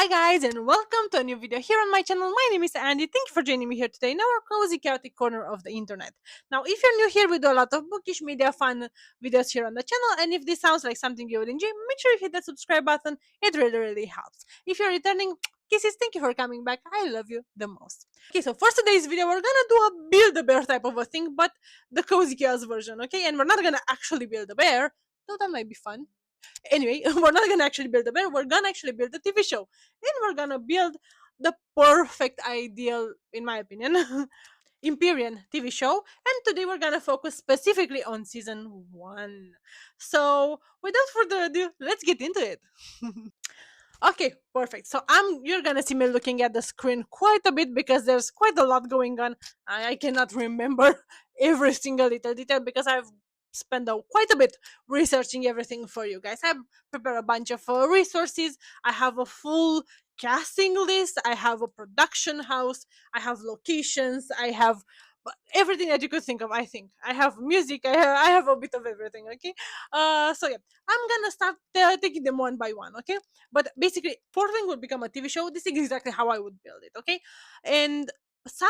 Hi guys and welcome to a new video here on my channel. My name is Andy. Thank you for joining me here today in our cozy chaotic corner of the internet. Now if you're new here, we do a lot of bookish media fun videos here on the channel, and if this sounds like something you would enjoy, make sure you hit that subscribe button. It really helps. If you're returning, kisses, thank you for coming back. I love you the most. Okay, so for today's video we're gonna do a build a bear type of a thing, but the cozy chaos version, okay? And we're not gonna actually build a bear, though that might be fun. Anyway, we're not gonna actually build a bear, we're gonna actually build a TV show. And we're gonna build the perfect ideal, in my opinion, Empyrean TV show. And today we're gonna focus specifically on season 1. So without further ado, let's get into it. Okay, perfect. So you're gonna see me looking at the screen quite a bit because there's quite a lot going on. I cannot remember every single little detail because I've spent quite a bit researching everything for you guys. I've prepared a bunch of resources. I have a full casting list. I have a production house. I have locations. I have everything that you could think of. I think I have music. I have a bit of everything. Okay. So yeah, I'm gonna start taking them one by one. Okay, but basically, Portland will become a TV show. This is exactly how I would build it, okay? And some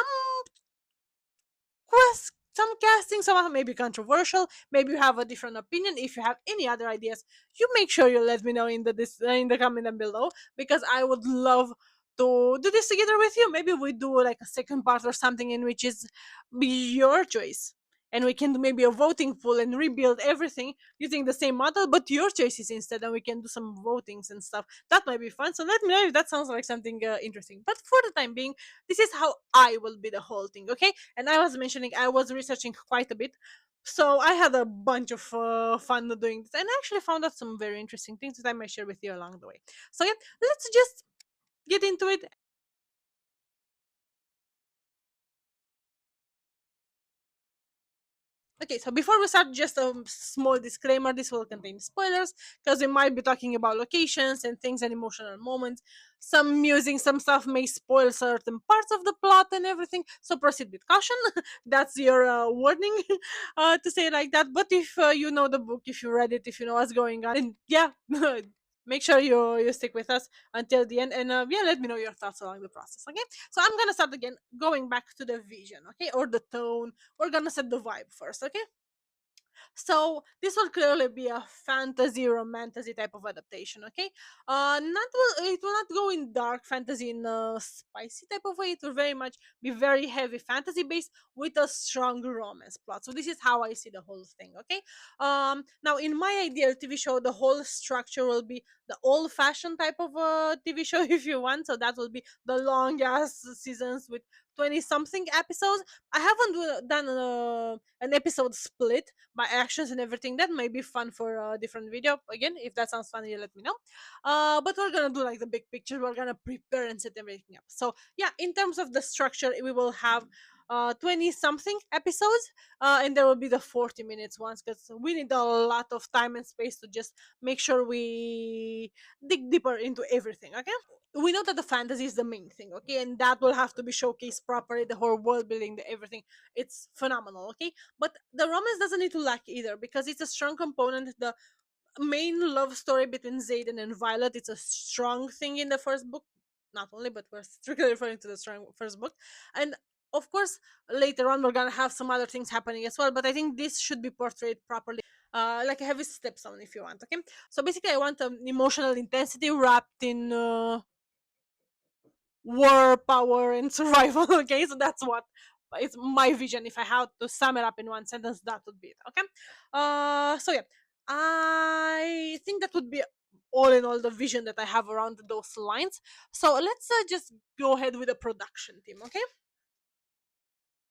some casting, some may be controversial. Maybe you have a different opinion. If you have any other ideas, you make sure you let me know in the comment down below, because I would love to do this together with you. Maybe we do like a second part or something in which is your choice, and we can do maybe a voting pool and rebuild everything using the same model, but your choices instead, and we can do some votings and stuff. That might be fun. So let me know if that sounds like something interesting. But for the time being, this is how I will be the whole thing, okay? And I was mentioning I was researching quite a bit. So I had a bunch of fun doing this, and I actually found out some very interesting things that I might share with you along the way. So yeah, let's just get into it. Okay, so before we start, just a small disclaimer: this will contain spoilers because we might be talking about locations and things and emotional moments. Some musing, some stuff may spoil certain parts of the plot and everything, so proceed with caution. That's your warning to say it like that. But if you know the book, if you read it, if you know what's going on, and yeah, make sure you stick with us until the end, and yeah, let me know your thoughts along the process. Okay, so I'm gonna start again, going back to the vision, okay, or the tone. We're gonna set the vibe first, okay? So this will clearly be a fantasy romantasy type of adaptation, okay? Not will It will not go in dark fantasy in a spicy type of way. It will very much be very heavy fantasy based with a strong romance plot. So this is how I see the whole thing, okay? Now in my ideal TV show, the whole structure will be the old fashioned type of TV show if you want. So that will be the long ass seasons with 20 something episodes. I haven't done an episode split by actions and everything. That might be fun for a different video. Again, if that sounds funny, let me know. But we're gonna do like the big picture. We're gonna prepare and set everything up. So yeah, in terms of the structure, we will have 20 something episodes, and there will be the 40 minutes ones, because we need a lot of time and space to just make sure we dig deeper into everything. Okay, we know that the fantasy is the main thing, okay, and that will have to be showcased properly. The whole world building, the everything, it's phenomenal, okay. But the romance doesn't need to lack either, because it's a strong component. The main love story between Xaden and Violet, it's a strong thing in the first book. Not only, but we're strictly referring to the strong first book. And of course, later on we're gonna have some other things happening as well, but I think this should be portrayed properly, like a heavy stepson if you want, okay. So basically I want emotional intensity wrapped in war, power, and survival. Okay, so that's what it's my vision. If I had to sum it up in one sentence, that would be it. Okay, so yeah, I think that would be all in all the vision that I have around those lines. So let's just go ahead with the production team. Okay,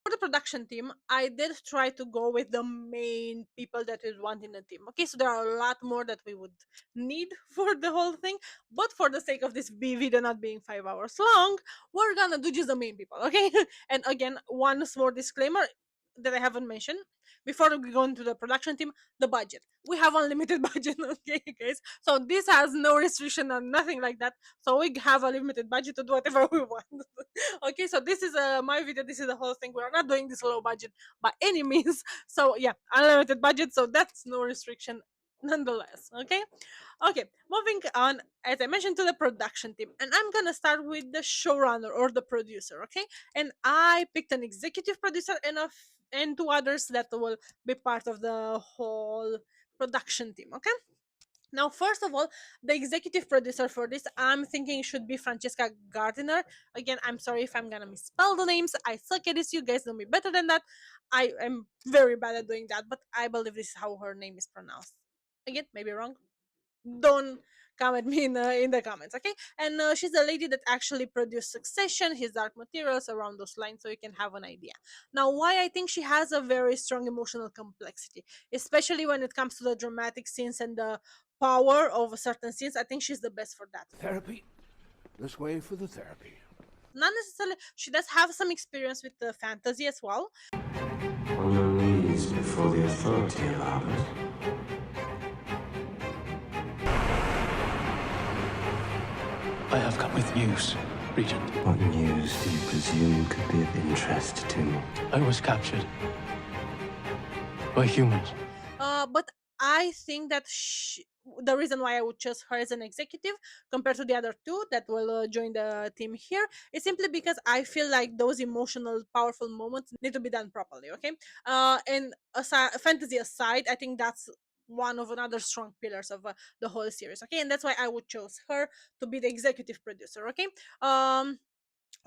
for the production team, I did try to go with the main people that we want in the team. Okay, so there are a lot more that we would need for the whole thing, but for the sake of this video not being 5 hours long, we're gonna do just the main people. Okay, and again, one small disclaimer that I haven't mentioned before we go into the production team: the budget. We have unlimited budget, okay, guys. So this has no restriction or nothing like that. So we have a limited budget to do whatever we want. Okay, so this is my video. This is the whole thing. We're not doing this low budget by any means. So yeah, unlimited budget. So that's no restriction nonetheless. Okay, moving on, as I mentioned, to the production team, and I'm gonna start with the showrunner or the producer. Okay, and I picked an executive producer and two others that will be part of the whole production team. Okay, now, first of all, the executive producer for this, I'm thinking should be Francesca Gardiner. Again, I'm sorry if I'm gonna misspell the names. I suck at this. You guys know me better than that. I am very bad at doing that, but I believe this is how her name is pronounced. Again, maybe wrong. Don't come at me in the comments, okay? And she's the lady that actually produced Succession, his Dark Materials, around those lines, so you can have an idea. Now, why I think she has a very strong emotional complexity, especially when it comes to the dramatic scenes and the power of certain scenes. I think she's the best for that. Therapy? This way for the therapy. Not necessarily, she does have some experience with the fantasy as well. On your knees before the authority of Albert. I have come with news, Regent. What news do you presume could be of interest to me? I was captured by humans. But I think that the reason why I would choose her as an executive compared to the other two that will join the team here is simply because I feel like those emotional, powerful moments need to be done properly. Okay, and fantasy aside, I think that's one of another strong pillars of the whole series. Okay, and that's why I would choose her to be the executive producer. Okay,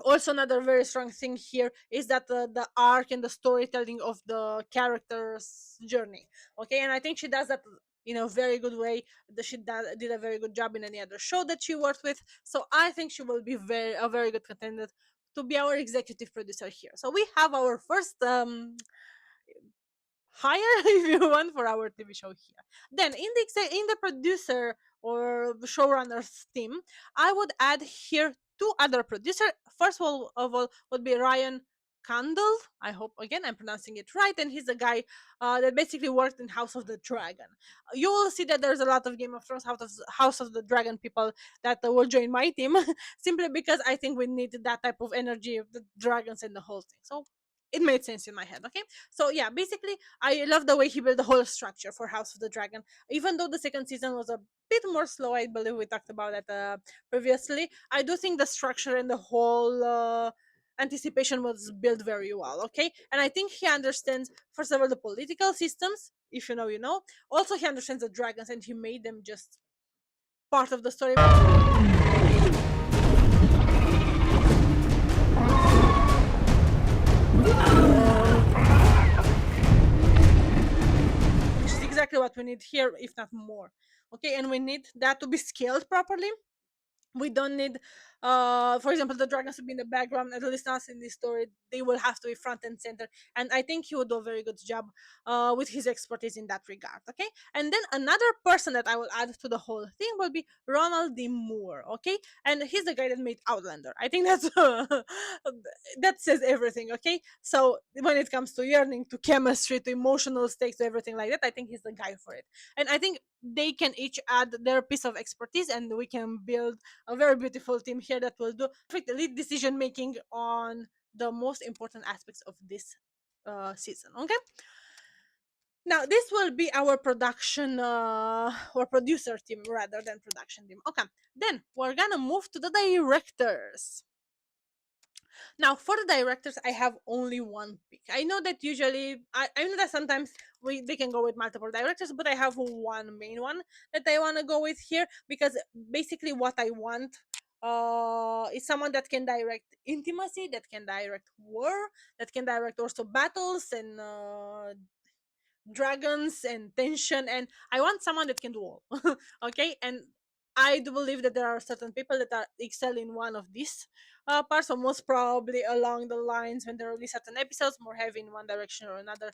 also another very strong thing here is that the arc and the storytelling of the character's journey. Okay, and I think she does that in a very good way. She did a very good job in any other show that she worked with, so I think she will be a very good contender to be our executive producer here. So we have our first hire if you want for our TV show here. Then in the producer or showrunners team, I would add here two other producer. First of all would be Ryan Candle. I hope again I'm pronouncing it right, and he's a guy that basically worked in House of the Dragon. You will see that there's a lot of Game of Thrones House of the Dragon people that will join my team simply because I think we need that type of energy of the dragons and the whole thing. So it made sense in my head. Okay, so yeah, basically I love the way he built the whole structure for House of the Dragon. Even though the second season was a bit more slow, I believe we talked about that previously. I do think the structure and the whole anticipation was built very well. Okay, and I think he understands first of all the political systems. If you know, you know. Also, he understands the dragons, and he made them just part of the story. Which is exactly what we need here, if not more. Okay, and we need that to be scaled properly. We don't need for example the dragons to be in the background, at least not in this story. They will have to be front and center, and I think he would do a very good job with his expertise in that regard. Okay, and then another person that I will add to the whole thing will be Ronald D. Moore. Okay, and he's the guy that made Outlander. I think that's that says everything. Okay, so when it comes to yearning, to chemistry, to emotional stakes, to everything like that, I think he's the guy for it. And I think they can each add their piece of expertise, and we can build a very beautiful team here that will do perfect lead decision making on the most important aspects of this season. Okay, now this will be our production or producer team rather than production team. Okay, then we're gonna move to the directors. Now, for the directors, I have only one pick. I know that usually, I know that sometimes they can go with multiple directors, but I have one main one that I want to go with here because basically what I want is someone that can direct intimacy, that can direct war, that can direct also battles and dragons and tension, and I want someone that can do all. Okay, and I do believe that there are certain people that are excel in one of these parts, so most probably along the lines when there will be certain episodes more heavy in one direction or another,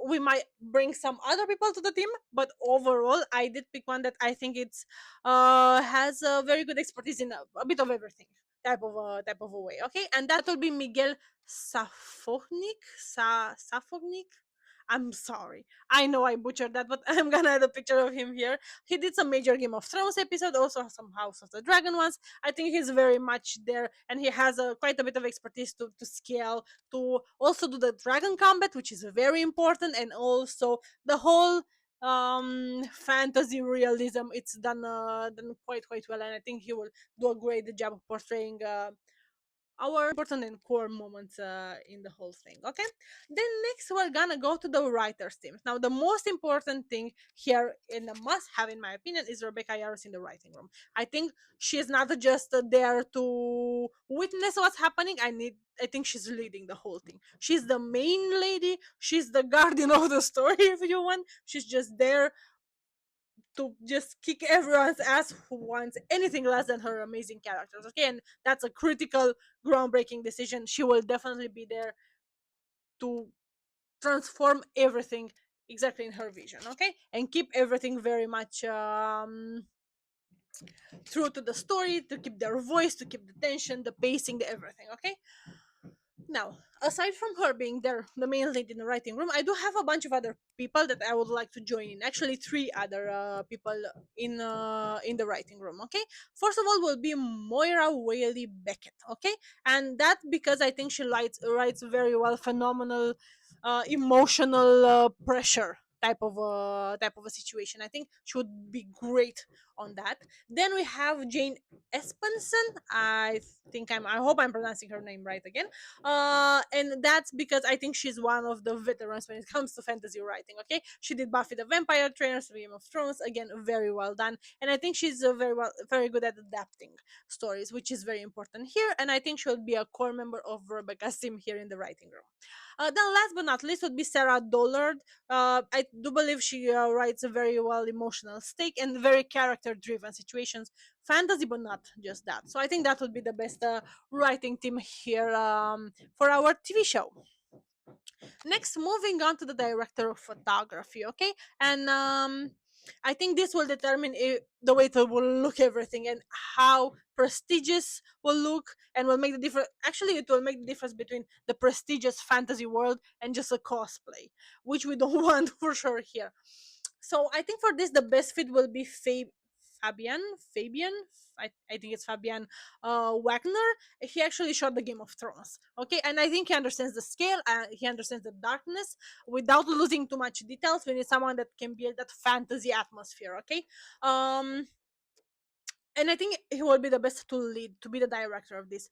we might bring some other people to the team, but overall I did pick one that I think it's has a very good expertise in a bit of everything, type of a way. Okay, and that will be Miguel Safognik. I'm sorry. I know I butchered that, but I'm gonna add a picture of him here. He did some major Game of Thrones episode, also some House of the Dragon ones. I think he's very much there, and he has quite a bit of expertise to scale, to also do the dragon combat, which is very important, and also the whole fantasy realism. It's done quite well, and I think he will do a great job of portraying our important and core moments in the whole thing. Okay, then next we're gonna go to the writers team. Now the most important thing here in the must have, in my opinion, is Rebecca Yarros in the writing room. I think she's not just there to witness what's happening. I think she's leading the whole thing. She's the main lady. She's the guardian of the story, if you want. She's just there to just kick everyone's ass who wants anything less than her amazing characters. Okay, and that's a critical, groundbreaking decision. She will definitely be there to transform everything exactly in her vision. Okay, and keep everything very much true to the story, to keep their voice, to keep the tension, the pacing, the everything. Okay, now, aside from her being there, the main lead in the writing room, I do have a bunch of other people that I would like to join in. Actually, three other people in the writing room. Okay, first of all will be Moira Whaley Beckett. Okay, and that because I think she writes very well, phenomenal, emotional pressure type of a situation. I think she would be great on that. Then we have Jane Espenson. I hope I'm pronouncing her name right again, and that's because I think she's one of the veterans when it comes to fantasy writing. Okay, she did Buffy the Vampire Trainers, Game of Thrones, again very well done, and I think she's very good at adapting stories, which is very important here, and I think she'll be a core member of Rebecca's team here in the writing room. Then last but not least would be Sarah Dollard. I do believe she writes a very well emotional stake and very character driven situations, fantasy but not just that. So I think that would be the best writing team here for our TV show. Next, moving on to the director of photography. Okay, and I think this will determine the way it will look everything and how prestigious will look, and will make the difference. Actually, it will make the difference between the prestigious fantasy world and just a cosplay, which we don't want for sure here. So I think for this the best fit will be Fabian. I think it's Fabian Wagner. He actually shot the Game of Thrones. Okay, and I think he understands the scale. He understands the darkness without losing too much details. We need someone that can build that fantasy atmosphere. Okay, um, and I think he will be the best to lead, to be the director of this.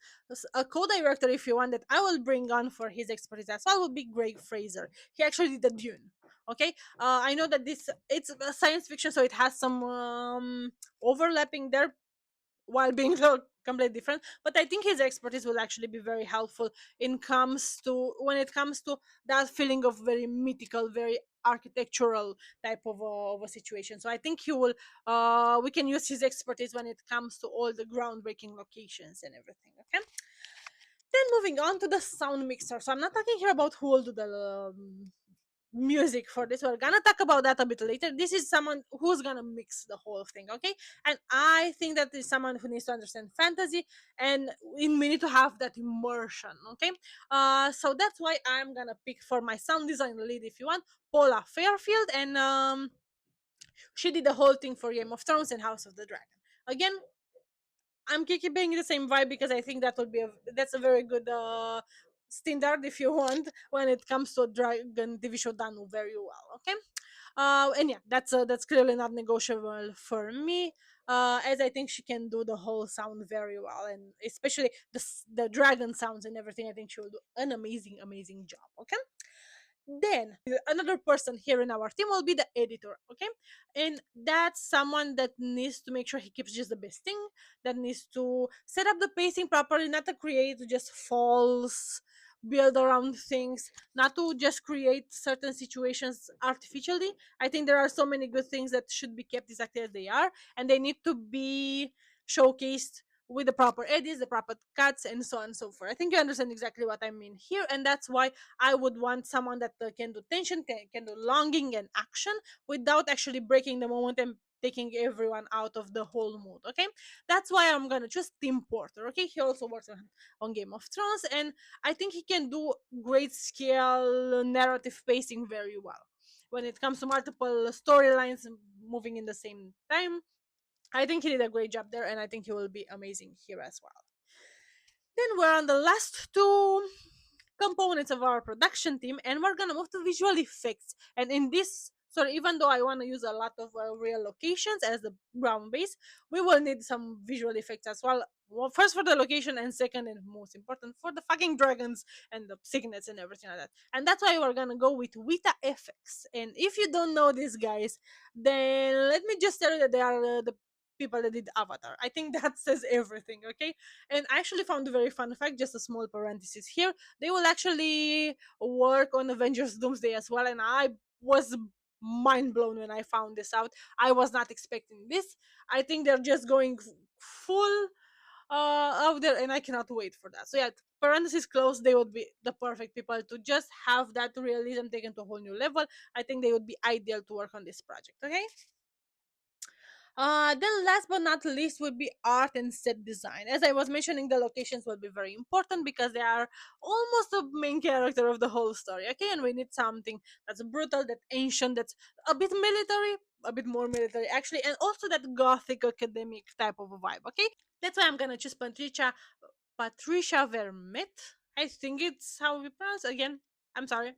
A co-director, if you want, that I will bring on for his expertise as well, would be Greg Fraser. He actually did the Dune. Okay, I know that this it's a science fiction, so it has some overlapping there while being completely different. But I think his expertise will actually be very helpful in comes to when it comes to that feeling of very mythical, very architectural type of a situation. So I think he will we can use his expertise when it comes to all the groundbreaking locations and everything. Okay, then moving on to the sound mixer. So I'm not talking here about who will do the music for this. We're gonna talk about that a bit later. This is someone who's gonna mix the whole thing. Okay, and I think that is someone who needs to understand fantasy, and we need to have that immersion. Okay, so that's why I'm gonna pick for my sound design lead, if you want, Paula Fairfield, and she did the whole thing for Game of Thrones and House of the Dragon. Again, I'm keeping the same vibe because I think that would be that's a very good standard, if you want, when it comes to a dragon TV show done very well. Okay, and yeah, that's clearly not negotiable for me. As I think she can do the whole sound very well, and especially the dragon sounds and everything. I think she will do an amazing job. Okay, then another person here in our team will be the editor. Okay, and that's someone that needs to make sure he keeps just the best thing, that needs to set up the pacing properly, not to create just false build around things, not to just create certain situations artificially. I think there are so many good things that should be kept exactly as they are, and they need to be showcased with the proper edits, the proper cuts, and so on and so forth. I think you understand exactly what I mean here, and that's why I would want someone that can do tension, can do longing and action without actually breaking the moment and taking everyone out of the whole mood. Okay, that's why I'm gonna choose Tim Porter. Okay, he also works on Game of Thrones, and I think he can do great scale narrative pacing very well when it comes to multiple storylines moving in the same time. I think he did a great job there, and I think he will be amazing here as well. Then we're on the last two components of our production team, and we're gonna move to visual effects. And in this So even though I want to use a lot of real locations as the ground base, we will need some visual effects as well. Well, first for the location, and second and most important for the fucking dragons and the signets and everything like that. And that's why we're gonna go with Weta FX. And if you don't know these guys, then let me just tell you that they are the people that did Avatar. I think that says everything, okay? And I actually found a very fun fact, just a small parenthesis here. They will actually work on Avengers Doomsday as well, and I was mind blown when I found this out. I was not expecting this. I think they're just going full out there, and I cannot wait for that. So yeah, parentheses closed, they would be the perfect people to just have that realism taken to a whole new level. I think they would be ideal to work on this project, okay? Then last but not least would be art and set design. As I was mentioning, the locations will be very important because they are almost the main character of the whole story. Okay, and we need something that's brutal, that's ancient, that's a bit military, a bit more military actually, and also that gothic academic type of a vibe. Okay, that's why I'm gonna choose Patricia Vermette. I think it's how we pronounce it. Again. I'm sorry,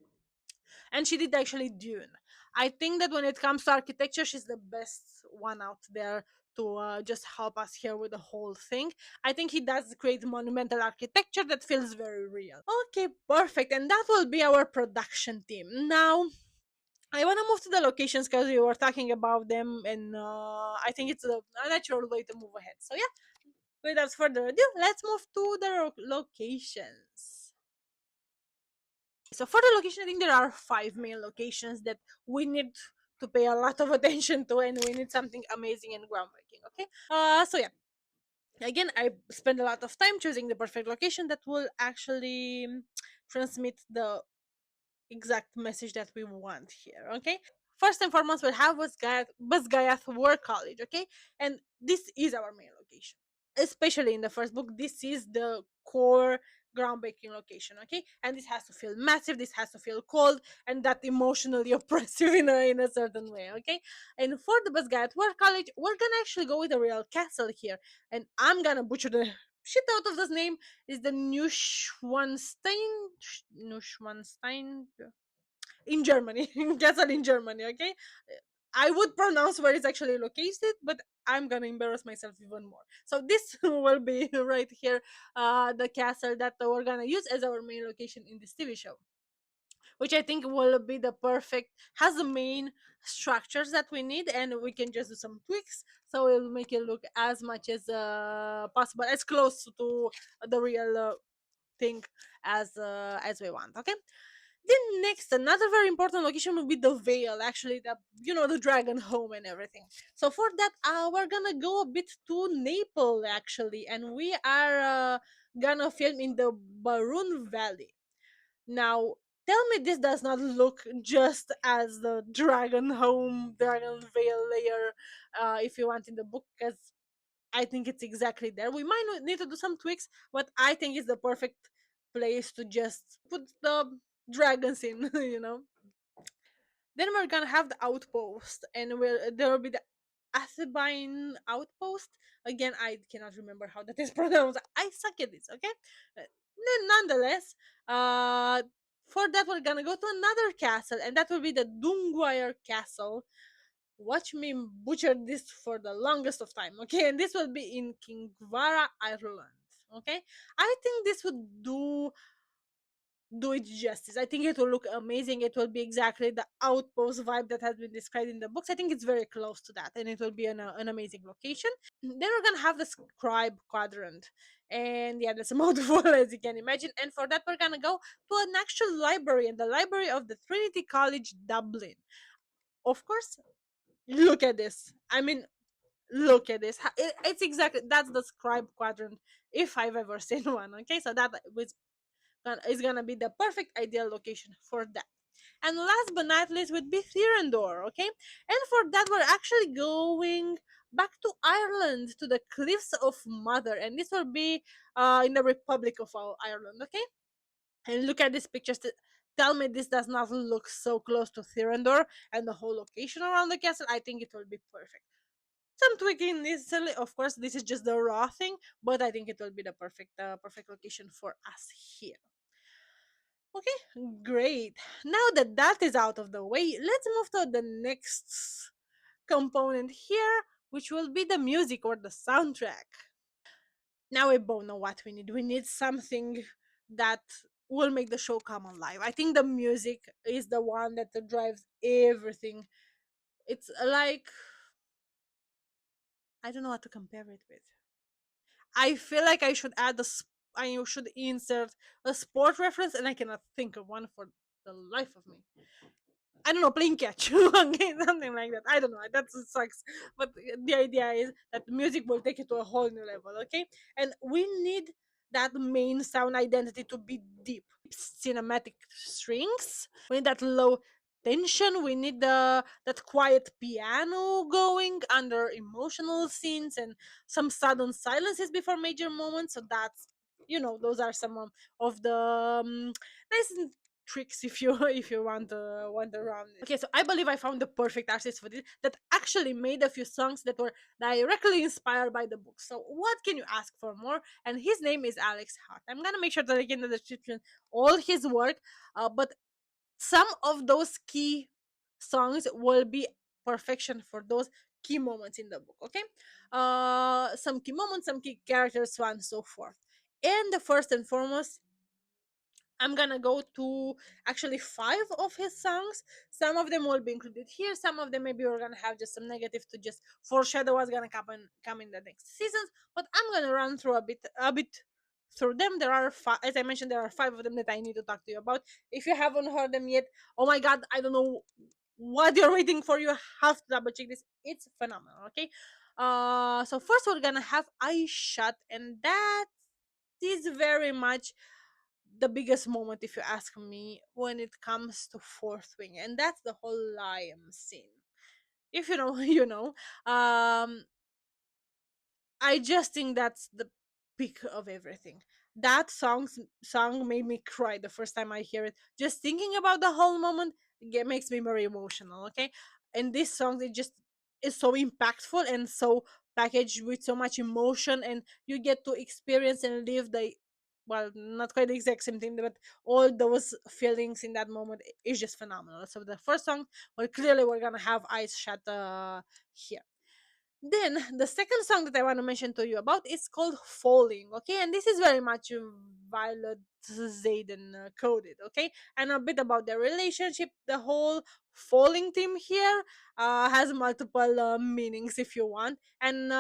and she did actually Dune. I think that when it comes to architecture, she's the best one out there to just help us here with the whole thing. I think he does create monumental architecture that feels very real. Okay, perfect, and that will be our production team. Now, I want to move to the locations because we were talking about them, and I think it's a natural way to move ahead. So yeah, without further ado, let's move to the locations. So for the location, I think there are five main locations that we need to pay a lot of attention to, and we need something amazing and groundbreaking. Okay. So yeah. Again, I spend a lot of time choosing the perfect location that will actually transmit the exact message that we want here. Okay. First and foremost, we'll have Basgayath War College. Okay, and this is our main location, especially in the first book. This is the core groundbreaking location, okay? And this has to feel massive, this has to feel cold, and that emotionally oppressive in a certain way, okay? And for the Basgat War College, we're gonna actually go with a real castle here, and I'm gonna butcher the shit out of this name. Is the Neuschwanstein in Germany. Castle in Germany, okay? I would pronounce where it's actually located, but I'm gonna embarrass myself even more. So this will be right here, the castle that we're gonna use as our main location in this TV show, which I think will be the perfect, has the main structures that we need, and we can just do some tweaks, so it'll make it look as much as possible, as close to the real thing as we want. Okay. Then next, another very important location will be the Vale. Actually, the dragon home and everything. So for that, we're gonna go a bit to Naples actually, and we are gonna film in the Baroon Valley. Now, tell me this does not look just as the dragon home, dragon Vale layer, if you want in the book, because I think it's exactly there. We might need to do some tweaks, but I think it's the perfect place to just put the dragons in, you know. Then we're gonna have the outpost, and there will be the Athebine outpost. Again, I cannot remember how that is pronounced. I suck at this. Okay, nonetheless, uh, for that we're gonna go to another castle, and that will be the Dungwire Castle. Watch me butcher this for the longest of time, okay? And this will be in Kingvara, Ireland. Okay, I think this would do it justice. I think it will look amazing. It will be exactly the outpost vibe that has been described in the books. I think it's very close to that, and it will be an amazing location. Then we're gonna have the Scribe Quadrant, and yeah, that's a mouthful as you can imagine. And for that, we're gonna go to an actual library, and the library of the Trinity College Dublin. Of course, look at this. I mean, look at this. It's exactly, that's the Scribe Quadrant if I've ever seen one. Okay, so that is gonna be the perfect ideal location for that. And last but not least would be Thirendor, okay? And for that, we're actually going back to Ireland, to the Cliffs of Mother, and this will be in the Republic of Ireland, okay? And look at these pictures. Tell me this does not look so close to Thirendor and the whole location around the castle. I think it will be perfect. Some tweaking necessarily, of course. This is just the raw thing, but I think it will be the perfect location for us here. Okay, great. Now that that is out of the way, let's move to the next component here, which will be the music or the soundtrack. Now we both know what we need. We need something that will make the show come alive. I think the music is the one that drives everything. It's like, I don't know what to compare it with. I feel like I should add I should insert a sport reference, and I cannot think of one for the life of me. I don't know, playing catch, okay, something like that. I don't know. That sucks, but the idea is that music will take it to a whole new level, okay? And we need that main sound identity to be deep, cinematic strings. We need that low tension. We need the that quiet piano going under emotional scenes and some sudden silences before major moments. So that's, those are some of the nice tricks, if you if you want around it. Okay, so I believe I found the perfect artist for this, that actually made a few songs that were directly inspired by the book. So what can you ask for more? And his name is Alex Hart. I'm gonna make sure to link in the description all his work, but some of those key songs will be perfection for those key moments in the book. Okay, some key moments, some key characters, so on and so forth. And the first and foremost, I'm gonna go to actually five of his songs. Some of them will be included here. Some of them maybe we're gonna have just some negative to just foreshadow what's gonna come in the next seasons. But I'm gonna run through a bit through them. There are as I mentioned, there are five of them that I need to talk to you about. If you haven't heard them yet, oh my god, I don't know what you're waiting for. You have to double check this. It's phenomenal. Okay. So first we're gonna have I Shot, and that is very much the biggest moment, if you ask me, when it comes to Fourth Wing, and that's the whole lion scene. If you know, you know. I just think that's the peak of everything. That song made me cry the first time I hear it. Just thinking about the whole moment makes me very emotional. Okay, and this song, it just is so impactful and so packaged with so much emotion, and you get to experience and live the, well, not quite the exact same thing, but all those feelings in that moment is just phenomenal. So the first song, well, clearly we're gonna have Eyes Shut here. Then the second song that I want to mention to you about is called Falling, okay? And this is very much Violet Xaden coded, okay? And a bit about their relationship. The whole falling theme here has multiple meanings, if you want, and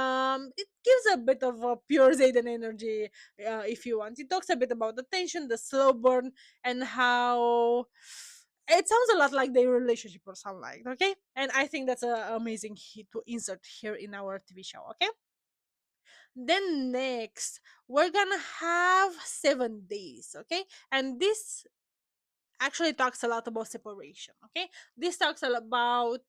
it gives a bit of a pure Xaden energy, if you want. It talks a bit about the tension, the slow burn, and how it sounds a lot like their relationship or something like that, okay? And I think that's an amazing hit to insert here in our TV show, okay? Then next, we're gonna have 7 days, okay? And this actually talks a lot about separation, okay? This talks a lot about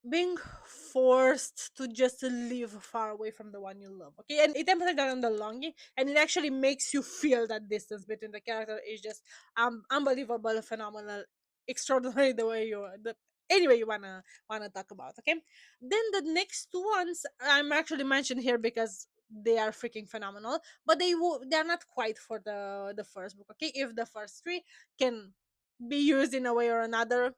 being forced to just live far away from the one you love, okay? And it emphasizes that on the longing, and it actually makes you feel that distance between the character is just unbelievable, phenomenal, extraordinary, the way the anyway you wanna talk about, okay? Then the next two ones I'm actually mentioned here because they are freaking phenomenal, but they're not quite for the first book, okay? If the first three can be used in a way or another,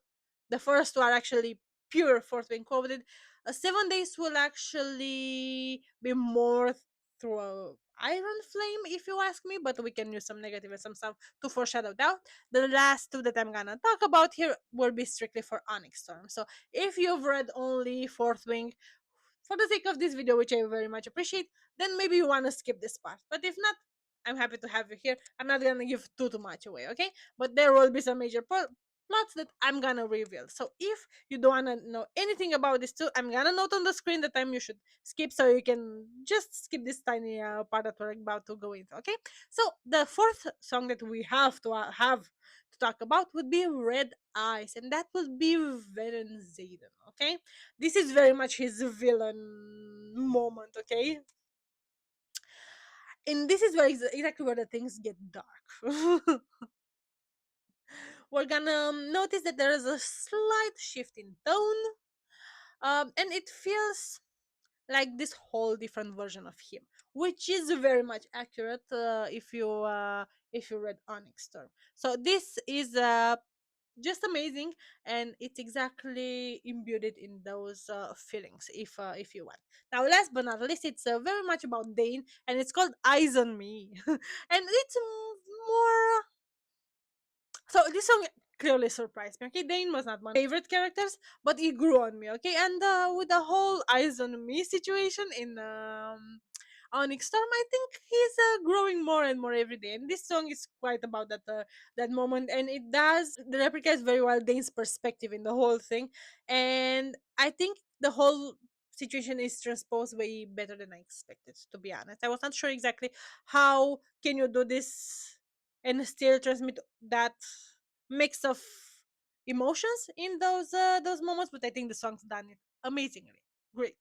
the first two are actually pure fourth wing quoted. 7 days will actually be more through a iron flame, if you ask me, but we can use some negative and some stuff to foreshadow that. The last two that I'm gonna talk about here will be strictly for Onyx Storm. So if you've read only fourth wing, for the sake of this video, which I very much appreciate, then maybe you want to skip this part. But if not, I'm happy to have you here. I'm not gonna give too much away, okay? But there will be some major plots that I'm gonna reveal. So if you don't wanna know anything about this too, I'm gonna note on the screen the time you should skip, so you can just skip this tiny part that we're about to go into, okay? So the fourth song that we have to talk about would be Red Eyes, and that would be Veren Zayden, okay? This is very much his villain moment, okay? And this is where exactly where the things get dark. We're gonna notice that there is a slight shift in tone, and it feels like this whole different version of him, which is very much accurate if you read Onyx Storm. So this is just amazing, and it's exactly imbued in those feelings if you want. Now last but not least, it's very much about Dain, and it's called Eyes on Me. And it's more, so this song clearly surprised me. Okay, Dain was not my favorite characters, but he grew on me. Okay, and with the whole Eyes on Me situation in Onyx Storm, I think he's growing more and more every day. And this song is quite about that moment, and it does replicates very well Dane's perspective in the whole thing. And I think the whole situation is transposed way better than I expected. To be honest, I was not sure exactly how can you do this and still transmit that mix of emotions in those moments. But I think the song's done it amazingly. Great.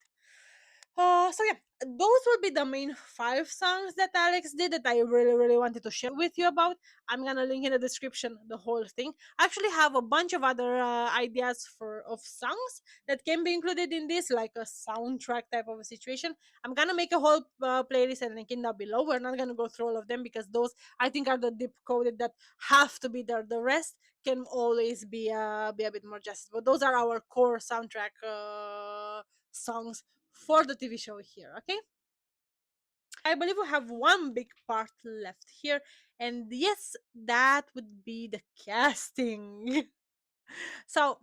So yeah, those will be the main 5 songs that Alex did that I really, really wanted to share with you about. I'm gonna link in the description the whole thing. I actually have a bunch of other ideas for of songs that can be included in this, like a soundtrack type of a situation. I'm gonna make a whole playlist and link in down below. We're not gonna go through all of them because those I think are the deep coded that have to be there. The rest can always be a bit more justice. But those are our core soundtrack songs for the TV show here, okay? I believe we have one big part left here, and yes, that would be the casting. So,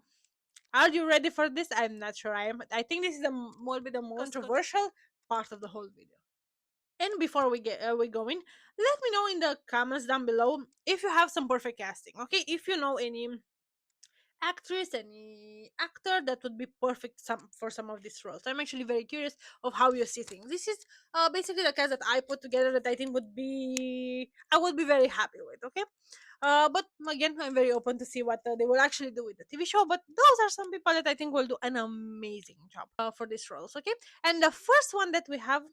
are you ready for this? I'm not sure I am. I think this is will be the most controversial part of the whole video. And before we go in, let me know in the comments down below if you have some perfect casting. Okay, if you know any actress, any actor that would be perfect for some of these roles. I'm actually very curious of how you see things. This is basically the cast that I put together that I think I would be very happy with. Okay, but again, I'm very open to see what they will actually do with the TV show. But those are some people that I think will do an amazing job for these roles. Okay, and the first one that we have,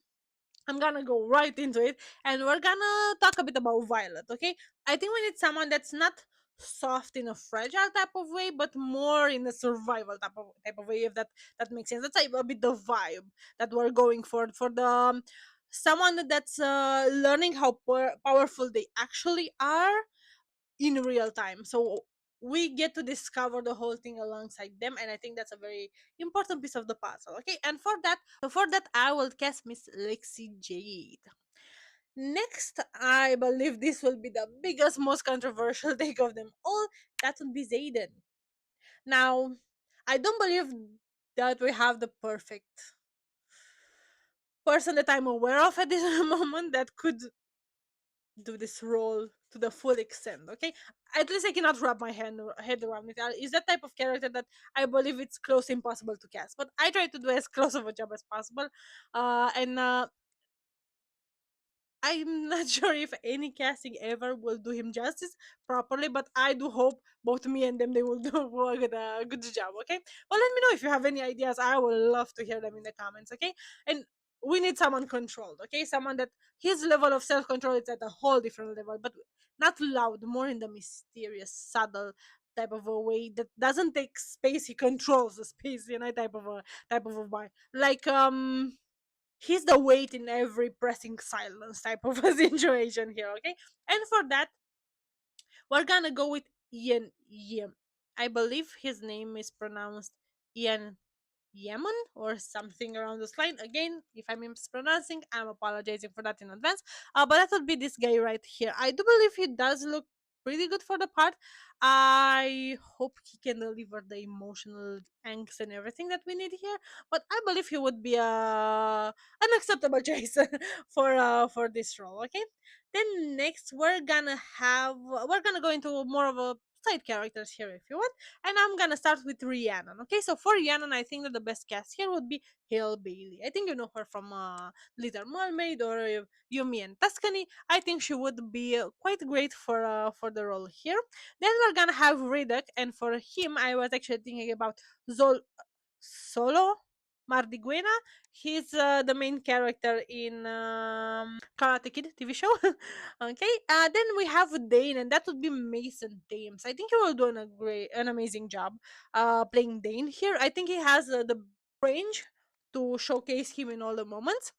I'm gonna go right into it, and we're gonna talk a bit about Violet, okay? I think we need someone that's not soft in a fragile type of way, but more in a survival type of way, if that makes sense. That's a bit the vibe that we're going for the someone that's learning how powerful they actually are in real time. So we get to discover the whole thing alongside them, and I think that's a very important piece of the puzzle. Okay, and for that I will cast Miss Lexi Jade. Next, I believe this will be the biggest, most controversial take of them all. That would be Xaden. Now, I don't believe that we have the perfect person that I'm aware of at this moment that could do this role to the full extent. Okay, at least I cannot wrap my head around it. Is that type of character that I believe it's close impossible to cast, but I try to do as close of a job as possible. And I'm not sure if any casting ever will do him justice properly, but I do hope both me and them they will do a good job. Okay, well, let me know if you have any ideas. I would love to hear them in the comments. Okay, and we need someone controlled. Okay, someone that his level of self control is at a whole different level, but not loud, more in the mysterious, subtle type of a way that doesn't take space. He controls the space, type of a vibe. Like he's the weight in every pressing silence type of a situation here, okay? And for that, we're gonna go with Ian Yim. I believe his name is pronounced Ian Yaman or something around this line. Again, if I'm mispronouncing, I'm apologizing for that in advance. But that would be this guy right here. I do believe he does look pretty good for the part. I hope he can deliver the emotional angst and everything that we need here. But I believe he would be an acceptable choice for this role. Okay. Then next we're gonna go into more of a side characters here if you want, and I'm gonna start with Rhiannon. Okay, so for Rhiannon, I think that the best cast here would be Hale Bailey. I think you know her from Little Mermaid or Yumi and Tuscany. I think she would be quite great for the role here. Then we're gonna have Riddick, and for him, I was actually thinking about Solo Mardiguena. He's the main character in Karate Kid TV show. Okay, then we have Dain, and that would be Mason Thames. I think he will do an amazing job playing Dain here. I think he has the range to showcase him in all the moments.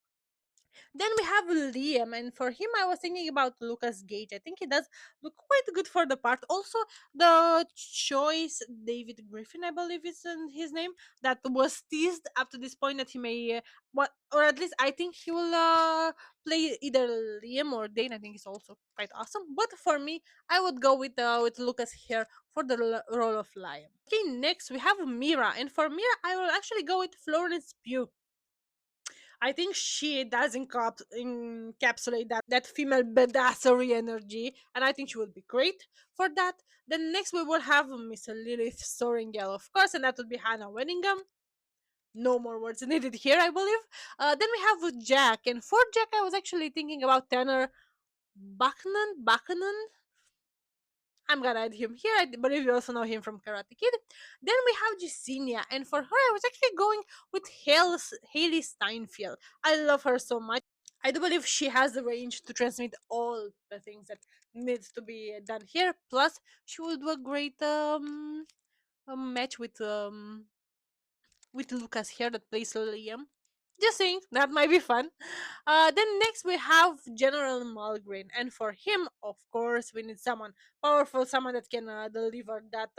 Then we have Liam, and for him, I was thinking about Lucas Gage. I think he does look quite good for the part. Also, the choice David Griffin, I believe is his name, that was teased up to this point that he may, what, or at least I think he will play either Liam or Dain. I think he's also quite awesome. But for me, I would go with Lucas here for the role of Liam. Okay, next we have Mira, and for Mira, I will actually go with Florence Pugh. I think she does encapsulate that female badassery energy, and I think she would be great for that. Then next we will have Miss Lilith Soringale, of course, and that would be Hannah Wenningham. No more words needed here, I believe. Then we have Jack, and for Jack, I was actually thinking about Tanner Buchanan. I'm gonna add him here. I believe you also know him from Karate Kid. Then we have Jasenia, and for her, I was actually going with Haley Steinfeld. I love her so much. I do believe she has the range to transmit all the things that needs to be done here. Plus, she will do a great match with Lucas here that plays Liam. Just saying, that might be fun. Then next we have General Melgren, and for him, of course, we need someone powerful, someone that can deliver that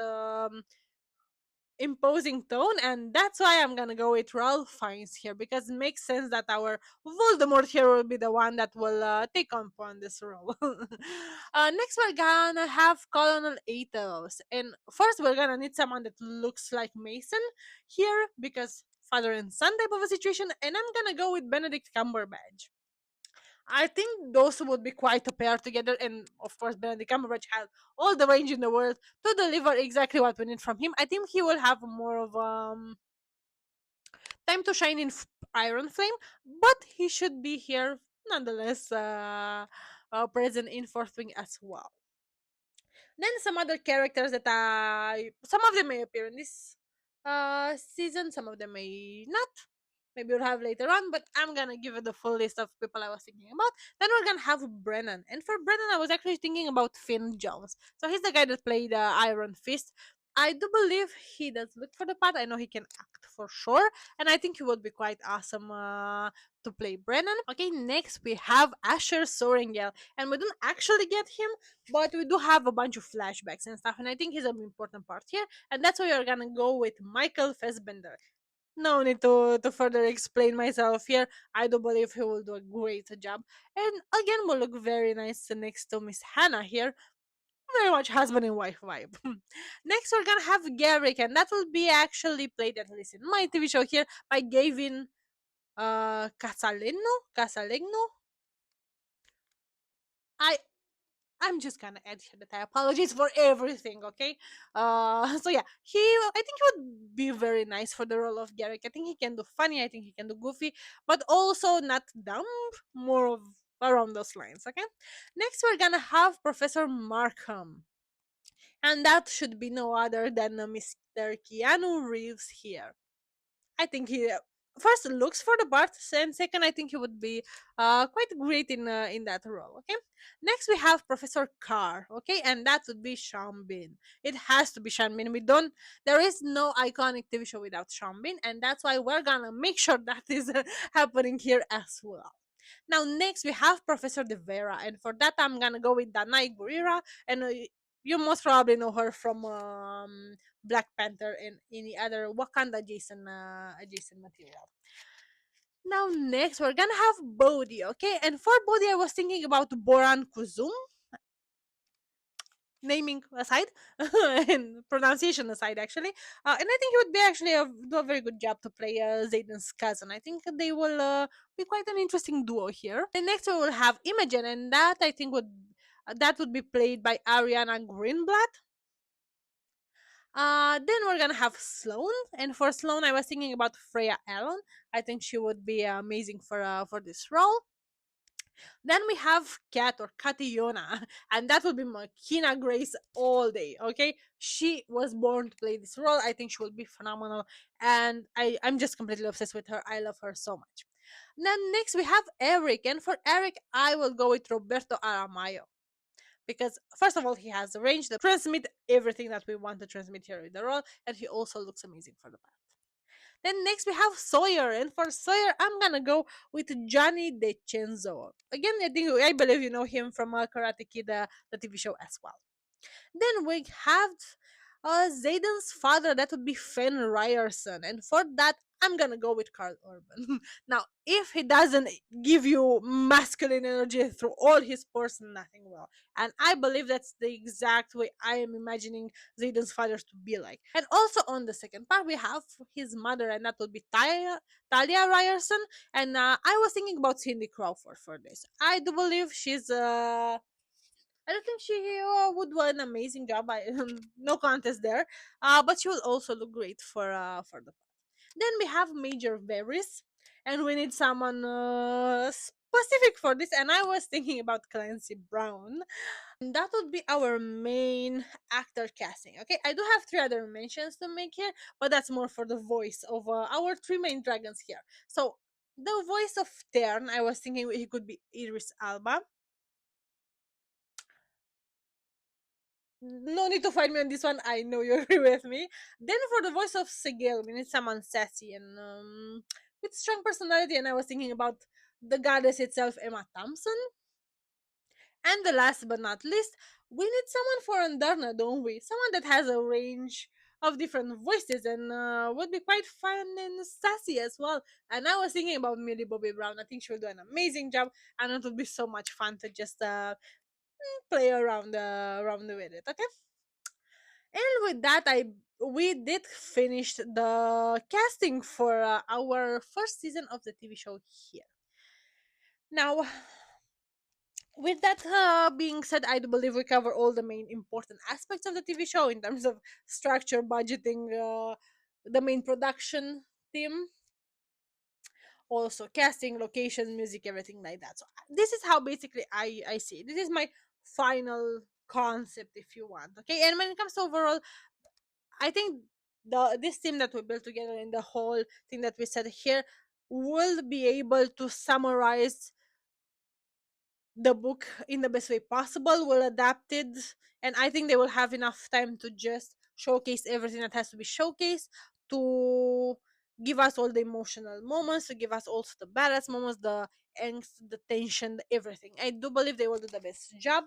imposing tone, and that's why I'm gonna go with Ralph Fiennes here, because it makes sense that our Voldemort here will be the one that will take on this role. Next, we're gonna have Colonel Athos, and first we're gonna need someone that looks like Mason here, because father and son type of a situation, and I'm gonna go with Benedict Cumberbatch. I think those would be quite a pair together, and of course, Benedict Cumberbatch has all the range in the world to deliver exactly what we need from him. I think he will have more of time to shine in Iron Flame, but he should be here nonetheless, present in Fourth Wing as well. Then some other characters that some of them may appear in this season, some of them may not. Maybe we'll have later on, but I'm gonna give you the full list of people I was thinking about. Then we're gonna have Brennan, and for Brennan, I was actually thinking about Finn Jones. So he's the guy that played Iron Fist. I do believe he does look for the part. I know he can act for sure, and I think he would be quite awesome to play Brennan. Okay, next we have Asher Soringale, and we don't actually get him, but we do have a bunch of flashbacks and stuff, and I think he's an important part here, and that's why we're gonna go with Michael Fassbender. No need to further explain myself here. I do believe he will do a great job, and again will look very nice next to Miss Hannah here. Very much husband and wife vibe. Next, we're gonna have Garrick, and that will be actually played, at least in my TV show here, by Gavin Casalegno. I I'm just gonna add here that I apologize for everything, okay? So yeah, I think he would be very nice for the role of Garrick. I think he can do funny, I think he can do goofy, but also not dumb, more of around those lines, okay? Next, we're gonna have Professor Markham, and that should be no other than Mr. Keanu Reeves here. I think he first looks for the part, and second, I think he would be quite great in that role. Okay. Next, we have Professor Carr. Okay, and that would be Sean Bean. It has to be Sean Bean. We don't. There is no iconic TV show without Sean Bean, and that's why we're gonna make sure that is happening here as well. Now, next we have Professor De Vera, and for that I'm gonna go with Danai Gurira, and you most probably know her from Black Panther and any other Wakanda adjacent material. Now next we're gonna have Bodhi, okay? And for Bodhi I was thinking about Boran Kuzum, naming aside and pronunciation aside actually, and I think he would be actually do a very good job to play Xaden's cousin. I think they will be quite an interesting duo here. And next we will have Imogen, and that I think would be played by Ariana Greenblatt. Then we're gonna have Sloane, and for Sloane, I was thinking about Freya Allen. I think she would be amazing for this role. Then we have Kat or Kationa, and that would be Makina Grace all day. Okay, she was born to play this role. I think she will be phenomenal, and I'm just completely obsessed with her. I love her so much. Then next we have Eric, and for Eric, I will go with Roberto Aramayo, because first of all he has the range to transmit everything that we want to transmit here with the role, and he also looks amazing for the part. Then next we have Sawyer, and for Sawyer, I'm gonna go with Johnny DeCenzo. Again, I believe you know him from Karate Kid, the TV show as well. Then we have Xaden's father, that would be Fenn Ryerson. And for that, I'm gonna go with Carl Urban. Now, if he doesn't give you masculine energy through all his pores, nothing will. And I believe that's the exact way I am imagining Xaden's father to be like. And also on the second part, we have his mother, and that would be Talia Ryerson. And I was thinking about Cindy Crawford for this. I do believe she's I don't think she would do an amazing job. No contest there. But she will also look great for the. Then we have Major Varys, and we need someone specific for this. And I was thinking about Clancy Brown. And that would be our main actor casting. Okay, I do have three other mentions to make here, but that's more for the voice of our three main dragons here. So the voice of Tairn, I was thinking he could be Idris Elba. No need to fight me on this one. I know you agree with me. Then for the voice of Sigil, we need someone sassy and with strong personality. And I was thinking about the goddess itself, Emma Thompson. And the last but not least, we need someone for Andarna, don't we? Someone that has a range of different voices and would be quite fun and sassy as well. And I was thinking about Millie Bobby Brown. I think she will do an amazing job, and it would be so much fun to just play around with it. Okay. And with that, I we did finish the casting for our first season of the TV show here. Now, with that being said, I do believe we cover all the main important aspects of the TV show in terms of structure, budgeting, the main production team, also casting, location, music, everything like that. So this is how basically I see it. This is my final concept, if you want. Okay, and when it comes to overall, I think this team that we built together and the whole thing that we said here will be able to summarize the book in the best way possible, will adapt it, and I think they will have enough time to just showcase everything that has to be showcased, to give us all the emotional moments, to give us also the badass moments, the angst, the tension, everything. I do believe they will do the best job.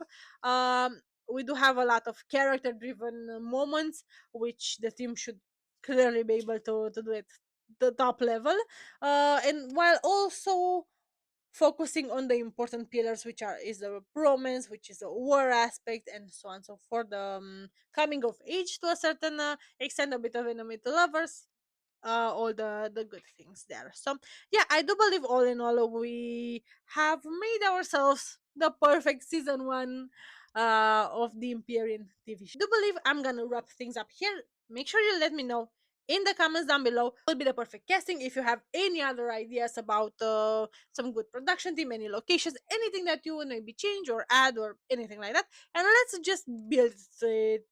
We do have a lot of character driven moments, which the team should clearly be able to do it the top level, and while also focusing on the important pillars, which are is the romance, which is the war aspect, and so on. So for the coming of age to a certain extent, a bit of enemy to lovers, all the good things there. So yeah, I do believe all in all we have made ourselves the perfect season one of the Empyrean TV show. I do believe I'm gonna wrap things up here. Make sure you let me know in the comments down below will be the perfect casting. If you have any other ideas about some good production team, any locations, anything that you want to maybe change or add or anything like that, and let's just build it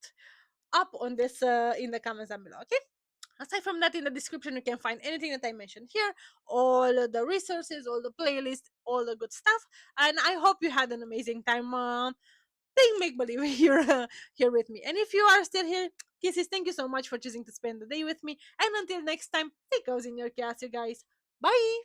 up on this in the comments down below. Okay, aside from that, in the description you can find anything that I mentioned here, all the resources, all the playlists, all the good stuff. And I hope you had an amazing time playing make believe here with me. And if you are still here, kisses, thank you so much for choosing to spend the day with me. And until next time, stay cozy in your chaos, you guys. Bye.